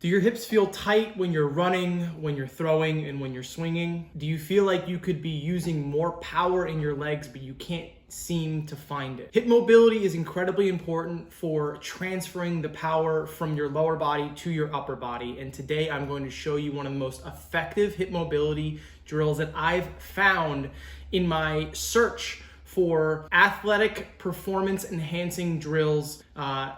Do your hips feel tight when you're running, when you're throwing, and when you're swinging? Do you feel like you could be using more power in your legs, but you can't seem to find it? Hip mobility is incredibly important for transferring the power from your lower body to your upper body. And today I'm going to show you one of the most effective hip mobility drills that I've found in my search for athletic performance enhancing drills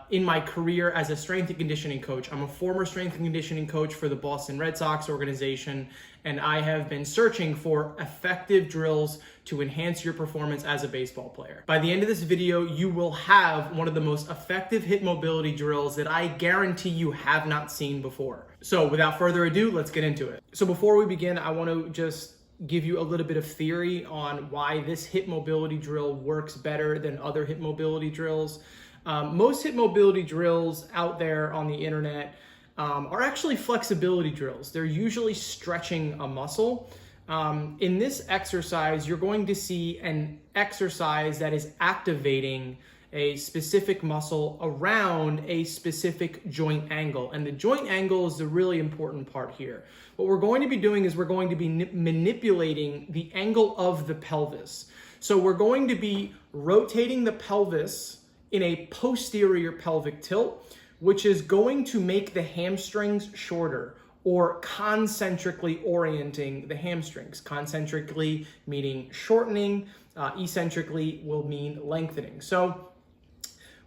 in my career as a strength and conditioning coach. I'm a former strength and conditioning coach for the Boston Red Sox organization, and I have been searching for effective drills to enhance your performance as a baseball player. By the end of this video, you will have one of the most effective hip mobility drills that I guarantee you have not seen before. So without further ado, let's get into it. So before we begin, I want to just give you a little bit of theory on why this hip mobility drill works better than other hip mobility drills. Most hip mobility drills out there on the internet are actually flexibility drills. They're usually stretching a muscle. In this exercise, you're going to see an exercise that is activating a specific muscle around a specific joint angle. And the joint angle is the really important part here. What we're going to be doing is we're going to be manipulating the angle of the pelvis. So we're going to be rotating the pelvis in a posterior pelvic tilt, which is going to make the hamstrings shorter, or concentrically orienting the hamstrings. Concentrically meaning shortening, eccentrically will mean lengthening. So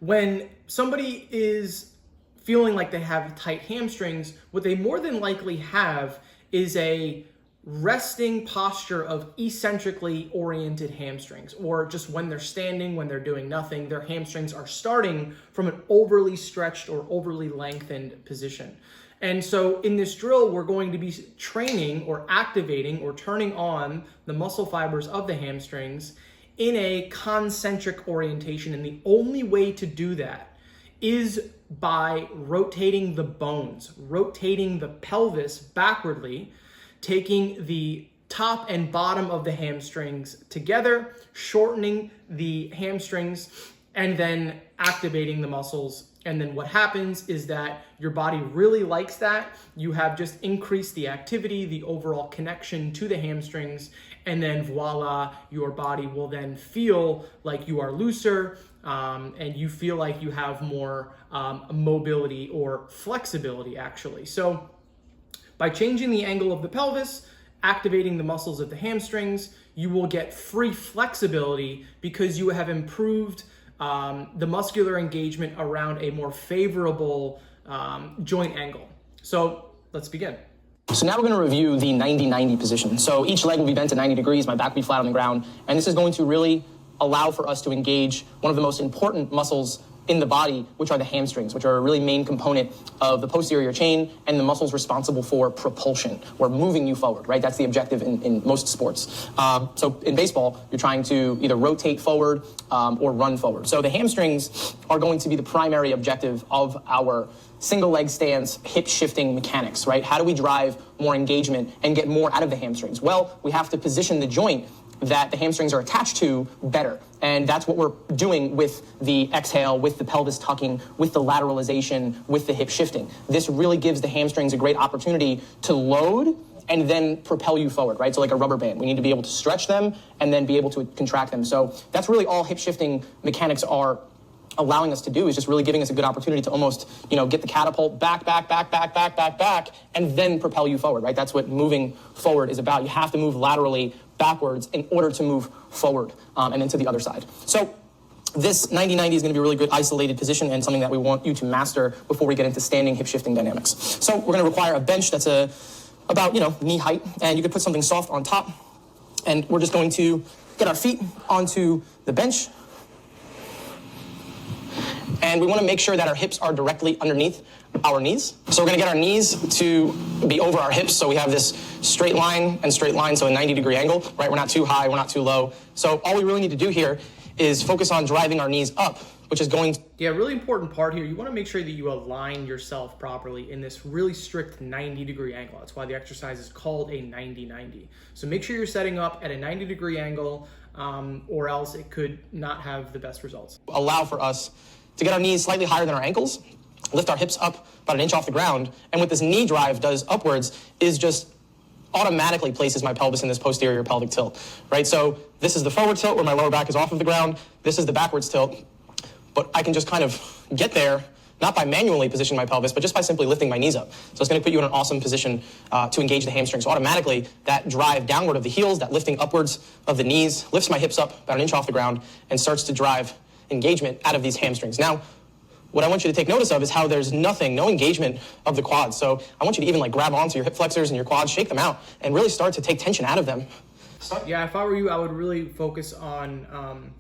when somebody is feeling like they have tight hamstrings, what they more than likely have is a resting posture of eccentrically oriented hamstrings, or just when they're standing, when they're doing nothing, their hamstrings are starting from an overly stretched or overly lengthened position. And so in this drill, we're going to be training or activating or turning on the muscle fibers of the hamstrings in a concentric orientation. And the only way to do that is by rotating the bones, rotating the pelvis backwardly, taking the top and bottom of the hamstrings together, shortening the hamstrings, and then activating the muscles. And then what happens is that your body really likes that. You have just increased the activity, the overall connection to the hamstrings, and then voila, your body will then feel like you are looser, and you feel like you have more mobility or flexibility actually. So by changing the angle of the pelvis, activating the muscles of the hamstrings, you will get free flexibility because you have improved the muscular engagement around a more favorable joint angle. So let's begin. So now we're going to review the 90-90 position. So each leg will be bent at 90 degrees, my back will be flat on the ground, and this is going to really allow for us to engage one of the most important muscles in the body, which are the hamstrings, which are a really main component of the posterior chain and the muscles responsible for propulsion, or moving you forward, right? That's the objective in most sports. So in baseball, you're trying to either rotate forward or run forward. So the hamstrings are going to be the primary objective of our single leg stance, hip shifting mechanics, right? How do we drive more engagement and get more out of the hamstrings? Well, we have to position the joint that the hamstrings are attached to better. And that's what we're doing with the exhale, with the pelvis tucking, with the lateralization, with the hip shifting. This really gives the hamstrings a great opportunity to load and then propel you forward, right? So like a rubber band, we need to be able to stretch them and then be able to contract them. So that's really all hip shifting mechanics are allowing us to do, is just really giving us a good opportunity to almost, get the catapult back, and then propel you forward, right? That's what moving forward is about. You have to move laterally backwards in order to move forward and then to the other side. So this 90-90 is going to be a really good isolated position and something that we want you to master before we get into standing hip shifting dynamics. So we're going to require a bench that's about knee height, and you could put something soft on top, and we're just going to get our feet onto the bench. And we want to make sure that our hips are directly underneath our knees. So we're going to get our knees to be over our hips, so we have this straight line and straight line, so a 90-degree angle, right? We're not too high, we're not too low. So all we really need to do here is focus on driving our knees up, which is going... Yeah, really important part here. You want to make sure that you align yourself properly in this really strict 90-degree angle. That's why the exercise is called a 90-90. So make sure you're setting up at a 90-degree angle, or else it could not have the best results. Allow for us to get our knees slightly higher than our ankles, lift our hips up about an inch off the ground, and what this knee drive does upwards is just automatically places my pelvis in this posterior pelvic tilt, right? So this is the forward tilt where my lower back is off of the ground. This is the backwards tilt, but I can just kind of get there, not by manually positioning my pelvis, but just by simply lifting my knees up. So it's going to put you in an awesome position to engage the hamstring. So automatically, that drive downward of the heels, that lifting upwards of the knees, lifts my hips up about an inch off the ground and starts to drive engagement out of these hamstrings. Now, what I want you to take notice of is how there's no engagement of the quads. So I want you to even like grab onto your hip flexors and your quads, shake them out, and really start to take tension out of them. Yeah, if I were you, I would really focus on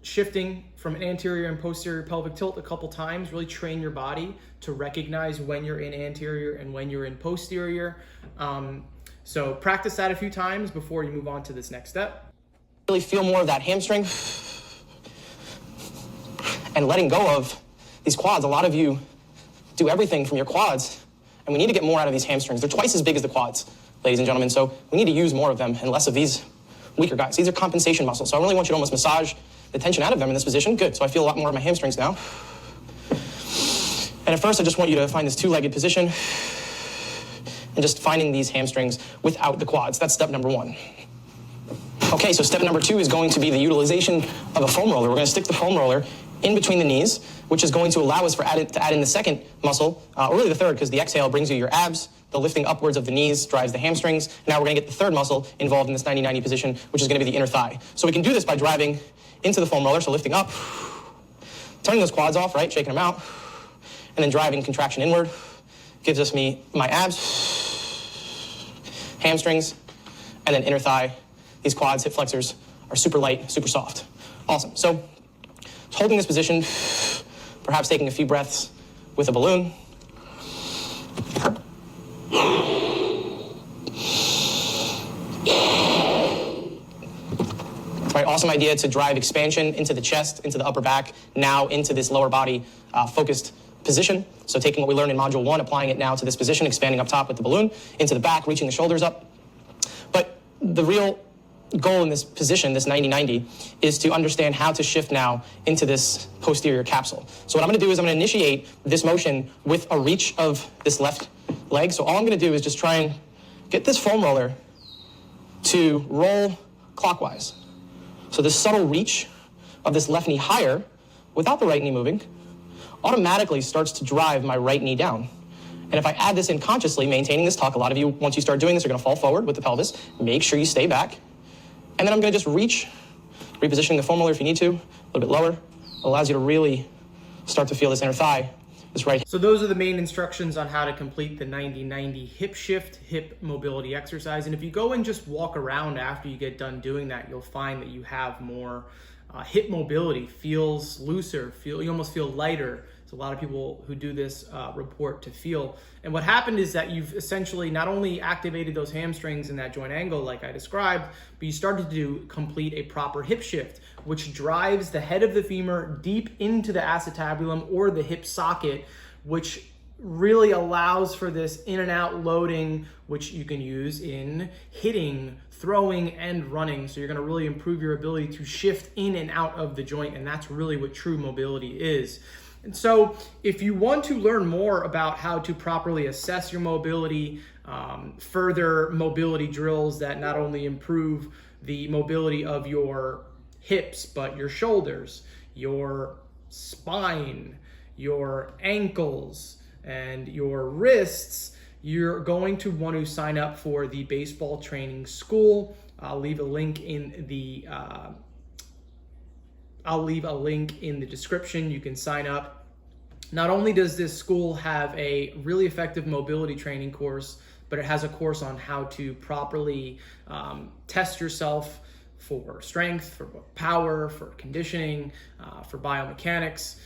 shifting from an anterior and posterior pelvic tilt a couple times. Really train your body to recognize when you're in anterior and when you're in posterior. So practice that a few times before you move on to this next step. Really feel more of that hamstring and letting go of these quads. A lot of you do everything from your quads, and we need to get more out of these hamstrings. They're twice as big as the quads, ladies and gentlemen, so we need to use more of them and less of these weaker guys. These are compensation muscles, so I really want you to almost massage the tension out of them in this position. Good, so I feel a lot more of my hamstrings now. And at first, I just want you to find this two-legged position and just finding these hamstrings without the quads. That's step number one. Okay, so step number two is going to be the utilization of a foam roller. We're going to stick the foam roller in between the knees, which is going to allow us to add in the second muscle, or really the third, because the exhale brings you your abs, the lifting upwards of the knees drives the hamstrings. Now we're going to get the third muscle involved in this 90-90 position, which is going to be the inner thigh. So we can do this by driving into the foam roller, so lifting up, turning those quads off, right, shaking them out, and then driving contraction inward. Gives us my abs, hamstrings, and then inner thigh. These quads, hip flexors are super light, super soft. Awesome. So holding this position, perhaps taking a few breaths with a balloon. Right, awesome idea to drive expansion into the chest, into the upper back, now into this lower body focused position. So taking what we learned in module 1, applying it now to this position, expanding up top with the balloon, into the back, reaching the shoulders up. But the real goal in this position, this 90-90, is to understand how to shift now into this posterior capsule. So what I'm going to do is I'm going to initiate this motion with a reach of this left leg. So all I'm going to do is just try and get this foam roller to roll clockwise. So this subtle reach of this left knee higher, without the right knee moving, automatically starts to drive my right knee down. And if I add this in consciously, maintaining this tuck, a lot of you, once you start doing this, are going to fall forward with the pelvis. Make sure you stay back. And then I'm going to just reach, repositioning the foam roller if you need to, a little bit lower. It allows you to really start to feel this inner thigh, this right. So those are the main instructions on how to complete the 90-90 hip shift, hip mobility exercise. And if you go and just walk around after you get done doing that, you'll find that you have more hip mobility, feels looser, you almost feel lighter. So a lot of people who do this report to feel. And what happened is that you've essentially not only activated those hamstrings in that joint angle like I described, but you started to complete a proper hip shift, which drives the head of the femur deep into the acetabulum or the hip socket, which really allows for this in and out loading, which you can use in hitting, throwing, and running. So you're going to really improve your ability to shift in and out of the joint, and that's really what true mobility is. And so if you want to learn more about how to properly assess your mobility, further mobility drills that not only improve the mobility of your hips, but your shoulders, your spine, your ankles, and your wrists, you're going to want to sign up for the baseball training school. I'll leave a link in the description. You can sign up. Not only does this school have a really effective mobility training course, but it has a course on how to properly test yourself for strength, for power, for conditioning, for biomechanics.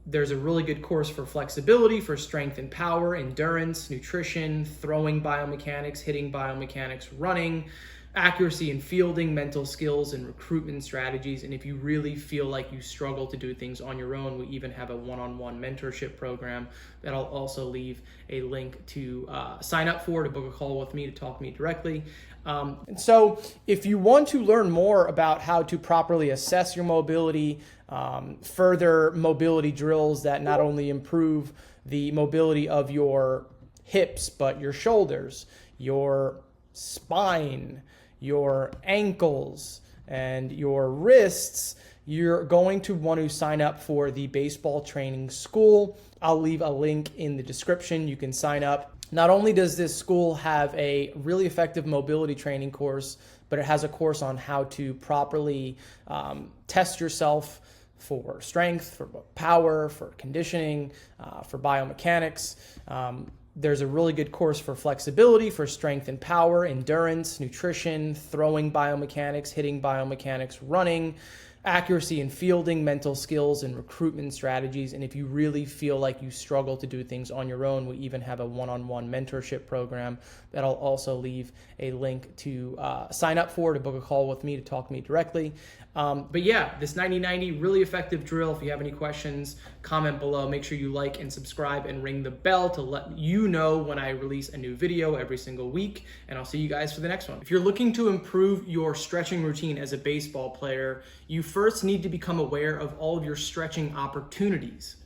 There's a really good course for flexibility, for strength and power, endurance, nutrition, throwing biomechanics, hitting biomechanics, running. accuracy in fielding, mental skills, and recruitment strategies. And if you really feel like you struggle to do things on your own, we even have a one-on-one mentorship program that I'll also leave a link to sign up for, to book a call with me, to talk to me directly. And so if you want to learn more about how to properly assess your mobility, further mobility drills that not only improve the mobility of your hips, but your shoulders, your spine, your ankles, and your wrists, you're going to want to sign up for the baseball training school. I'll leave a link in the description. You can sign up. Not only does this school have a really effective mobility training course, but it has a course on how to properly test yourself for strength, for power, for conditioning, for biomechanics. There's a really good course for flexibility, for strength and power, endurance, nutrition, throwing biomechanics, hitting biomechanics, running, accuracy in fielding, mental skills, and recruitment strategies. And if you really feel like you struggle to do things on your own, we even have a one-on-one mentorship program that I'll also leave a link to sign up for, to book a call with me, to talk to me directly. But yeah, this 90-90, really effective drill. If you have any questions, comment below. Make sure you like and subscribe and ring the bell to let you know when I release a new video every single week. And I'll see you guys for the next one. If you're looking to improve your stretching routine as a baseball player, you first need to become aware of all of your stretching opportunities.